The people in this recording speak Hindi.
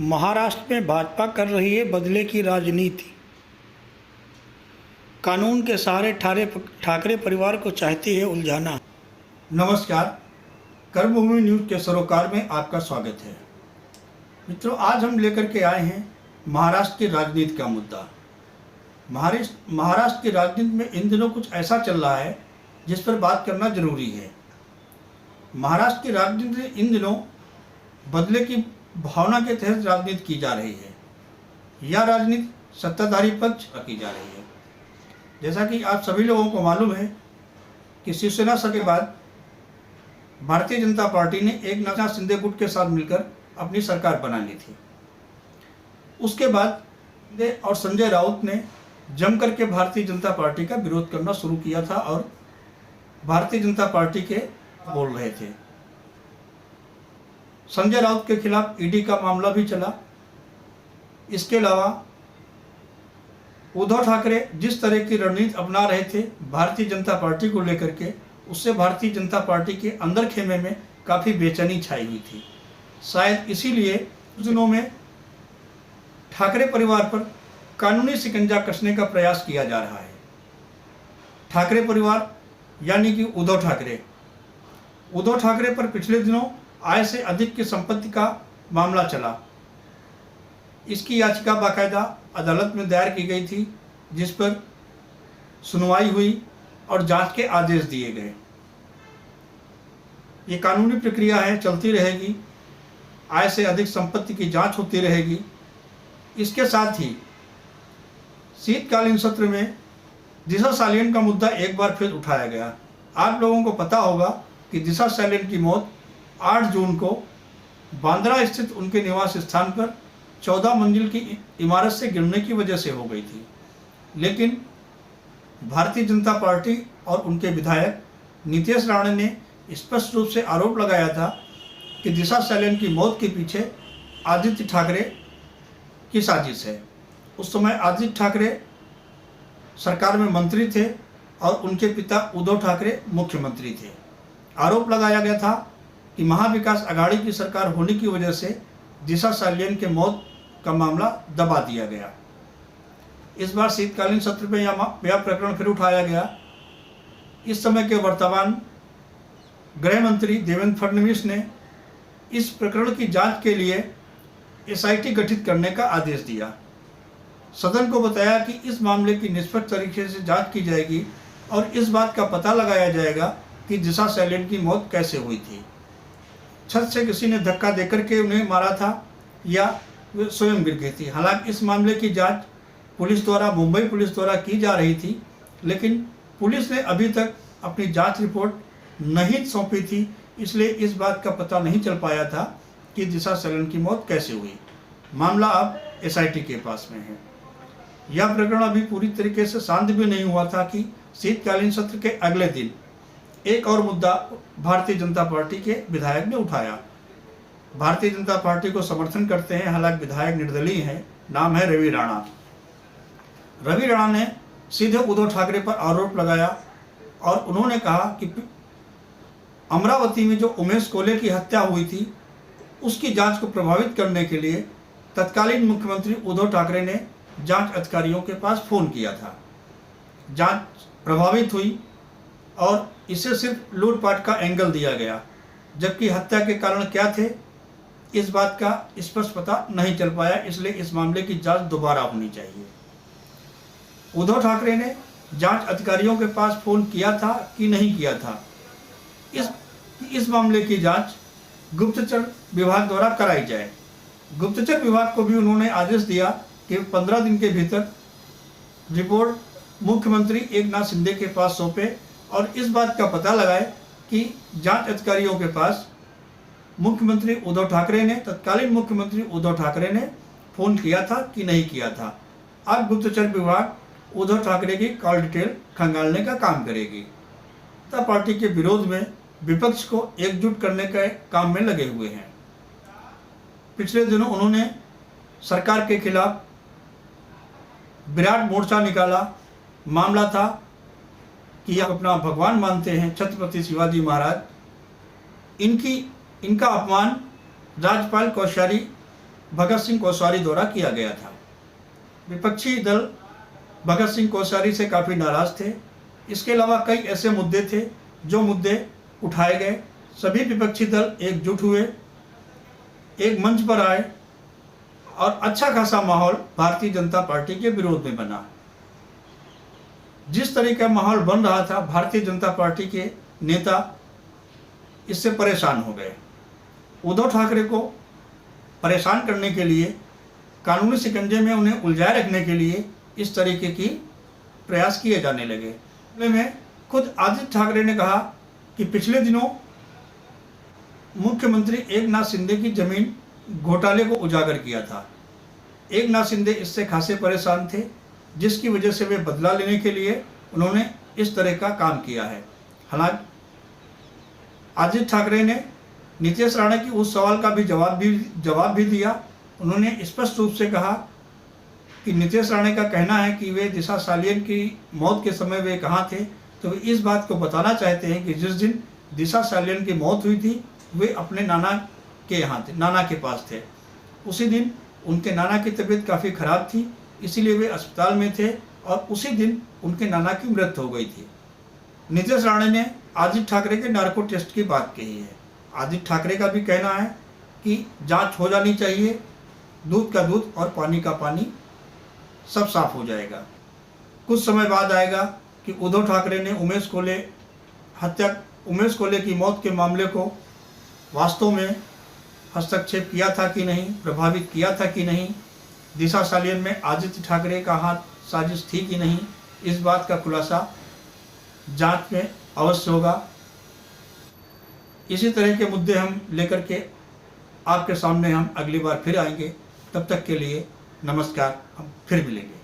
महाराष्ट्र में भाजपा कर रही है बदले की राजनीति। कानून के सहारे ठाकरे परिवार को चाहती है उलझाना। नमस्कार, कर्मभूमि न्यूज़ के सरोकार में आपका स्वागत है। मित्रों, आज हम लेकर के आए हैं महाराष्ट्र की राजनीति का मुद्दा। महाराष्ट्र की राजनीति में इन दिनों कुछ ऐसा चल रहा है जिस पर बात करना जरूरी है। महाराष्ट्र की राजनीति में इन दिनों बदले की भावना के तहत राजनीति की जा रही है। यह राजनीति सत्ताधारी पक्ष की जा रही है। जैसा कि आप सभी लोगों को मालूम है कि शिवसेना के बाद भारतीय जनता पार्टी ने एकनाथ शिंदे गुट के साथ मिलकर अपनी सरकार बना ली थी। उसके बाद शिंदे और संजय राउत ने जम करके भारतीय जनता पार्टी का विरोध करना शुरू किया था और भारतीय जनता पार्टी के बोल रहे थे। संजय राउत के खिलाफ ईडी का मामला भी चला। इसके अलावा उद्धव ठाकरे जिस तरह की रणनीति अपना रहे थे भारतीय जनता पार्टी को लेकर के, उससे भारतीय जनता पार्टी के अंदर खेमे में काफ़ी बेचैनी छाई हुई थी। शायद इसीलिए उस दिनों में ठाकरे परिवार पर कानूनी शिकंजा कसने का प्रयास किया जा रहा है। ठाकरे परिवार यानी कि उद्धव ठाकरे पर पिछले दिनों आय से अधिक की संपत्ति का मामला चला। इसकी याचिका बाकायदा अदालत में दायर की गई थी, जिस पर सुनवाई हुई और जांच के आदेश दिए गए। ये कानूनी प्रक्रिया है, चलती रहेगी। आय से अधिक संपत्ति की जांच होती रहेगी। इसके साथ ही शीतकालीन सत्र में दिशा सालियन का मुद्दा एक बार फिर उठाया गया। आप लोगों को पता होगा कि दिशा सालियन की मौत 8 जून को बांद्रा स्थित उनके निवास स्थान पर 14 मंजिल की इमारत से गिरने की वजह से हो गई थी। लेकिन भारतीय जनता पार्टी और उनके विधायक नीतीश राणे ने स्पष्ट रूप से आरोप लगाया था कि दिशा सालियन की मौत के पीछे आदित्य ठाकरे की साजिश है। उस समय आदित्य ठाकरे सरकार में मंत्री थे और उनके पिता उद्धव ठाकरे मुख्यमंत्री थे। आरोप लगाया गया था कि महाविकास आघाड़ी की सरकार होने की वजह से दिशा सालियन के मौत का मामला दबा दिया गया। इस बार शीतकालीन सत्र में यह प्रकरण फिर उठाया गया। इस समय के वर्तमान गृह मंत्री देवेंद्र फडणवीस ने इस प्रकरण की जांच के लिए एसआईटी गठित करने का आदेश दिया। सदन को बताया कि इस मामले की निष्पक्ष तरीके से जांच की जाएगी और इस बात का पता लगाया जाएगा कि दिशा सालियन की मौत कैसे हुई थी। छत से किसी ने धक्का देकर के उन्हें मारा था या वे स्वयं गिर गई थी। हालांकि इस मामले की जांच मुंबई पुलिस द्वारा की जा रही थी, लेकिन पुलिस ने अभी तक अपनी जांच रिपोर्ट नहीं सौंपी थी। इसलिए इस बात का पता नहीं चल पाया था कि दिशा सालियन की मौत कैसे हुई। मामला अब एसआईटी के पास में है। यह प्रकरण अभी पूरी तरीके से शांत भी नहीं हुआ था कि शीतकालीन सत्र के अगले दिन एक और मुद्दा भारतीय जनता पार्टी के विधायक ने उठाया। भारतीय जनता पार्टी को समर्थन करते हैं, हालांकि विधायक निर्दलीय हैं। नाम है रवि राणा। रवि राणा ने सीधे उद्धव ठाकरे पर आरोप लगाया और उन्होंने कहा कि अमरावती में जो उमेश कोले की हत्या हुई थी उसकी जांच को प्रभावित करने के लिए तत्कालीन मुख्यमंत्री उद्धव ठाकरे ने जांच अधिकारियों के पास फ़ोन किया था। जांच प्रभावित हुई और इसे सिर्फ लूटपाट का एंगल दिया गया, जबकि हत्या के कारण क्या थे इस बात का स्पष्ट पता नहीं चल पाया। इसलिए इस मामले की जांच दोबारा होनी चाहिए। उद्धव ठाकरे ने जांच अधिकारियों के पास फ़ोन किया था कि नहीं किया था, इस मामले की जांच गुप्तचर विभाग द्वारा कराई जाए। गुप्तचर विभाग को भी उन्होंने आदेश दिया कि 15 दिन के भीतर रिपोर्ट मुख्यमंत्री एकनाथ शिंदे के पास सौंपे और इस बात का पता लगाए कि जांच अधिकारियों के पास मुख्यमंत्री उद्धव ठाकरे ने तत्कालीन मुख्यमंत्री उद्धव ठाकरे ने फ़ोन किया था कि नहीं किया था। अब गुप्तचर विभाग उद्धव ठाकरे की कॉल डिटेल खंगालने का काम करेगी। जनता पार्टी के विरोध में विपक्ष को एकजुट करने के काम में लगे हुए हैं। पिछले दिनों उन्होंने सरकार के खिलाफ विराट मोर्चा निकाला। मामला था कि यह अपना भगवान मानते हैं छत्रपति शिवाजी महाराज। इनका अपमान राज्यपाल कोश्यारी भगत सिंह कोश्यारी द्वारा किया गया था। विपक्षी दल भगत सिंह कोश्यारी से काफ़ी नाराज़ थे। इसके अलावा कई ऐसे मुद्दे थे जो मुद्दे उठाए गए। सभी विपक्षी दल एकजुट हुए, एक मंच पर आए और अच्छा खासा माहौल भारतीय जनता पार्टी के विरोध में बना। जिस तरह का माहौल बन रहा था, भारतीय जनता पार्टी के नेता इससे परेशान हो गए। उद्धव ठाकरे को परेशान करने के लिए, कानूनी शिकंजे में उन्हें उलझाए रखने के लिए इस तरीके की प्रयास किए जाने लगे। में खुद आदित्य ठाकरे ने कहा कि पिछले दिनों मुख्यमंत्री एकनाथ शिंदे की जमीन घोटाले को उजागर किया था। एकनाथ शिंदे इससे खासे परेशान थे, जिसकी वजह से वे बदला लेने के लिए उन्होंने इस तरह का काम किया है। हालांकि आदित्य ठाकरे ने नीतीश राणे की उस सवाल का भी जवाब भी दिया। उन्होंने स्पष्ट रूप से कहा कि नीतीश राणे का कहना है कि वे दिशा सालियन की मौत के समय वे कहाँ थे, तो वे इस बात को बताना चाहते हैं कि जिस दिन दिशा सालियन की मौत हुई थी वे अपने नाना के यहाँ थे, नाना के पास थे। उसी दिन उनके नाना की तबीयत काफ़ी ख़राब थी, इसीलिए वे अस्पताल में थे और उसी दिन उनके नाना की मृत्यु हो गई थी। नीतीश राणे ने आदित्य ठाकरे के नार्को टेस्ट की बात कही है। आदित्य ठाकरे का भी कहना है कि जांच हो जानी चाहिए, दूध का दूध और पानी का पानी, सब साफ हो जाएगा। कुछ समय बाद आएगा कि उद्धव ठाकरे ने उमेश कोले की मौत के मामले को वास्तव में हस्तक्षेप किया था कि नहीं, प्रभावित किया था कि नहीं, दिशा सालियन में आदित्य ठाकरे का हाथ साजिश थी कि नहीं, इस बात का खुलासा जांच में अवश्य होगा। इसी तरह के मुद्दे हम लेकर के आपके सामने हम अगली बार फिर आएंगे। तब तक के लिए नमस्कार, हम फिर मिलेंगे।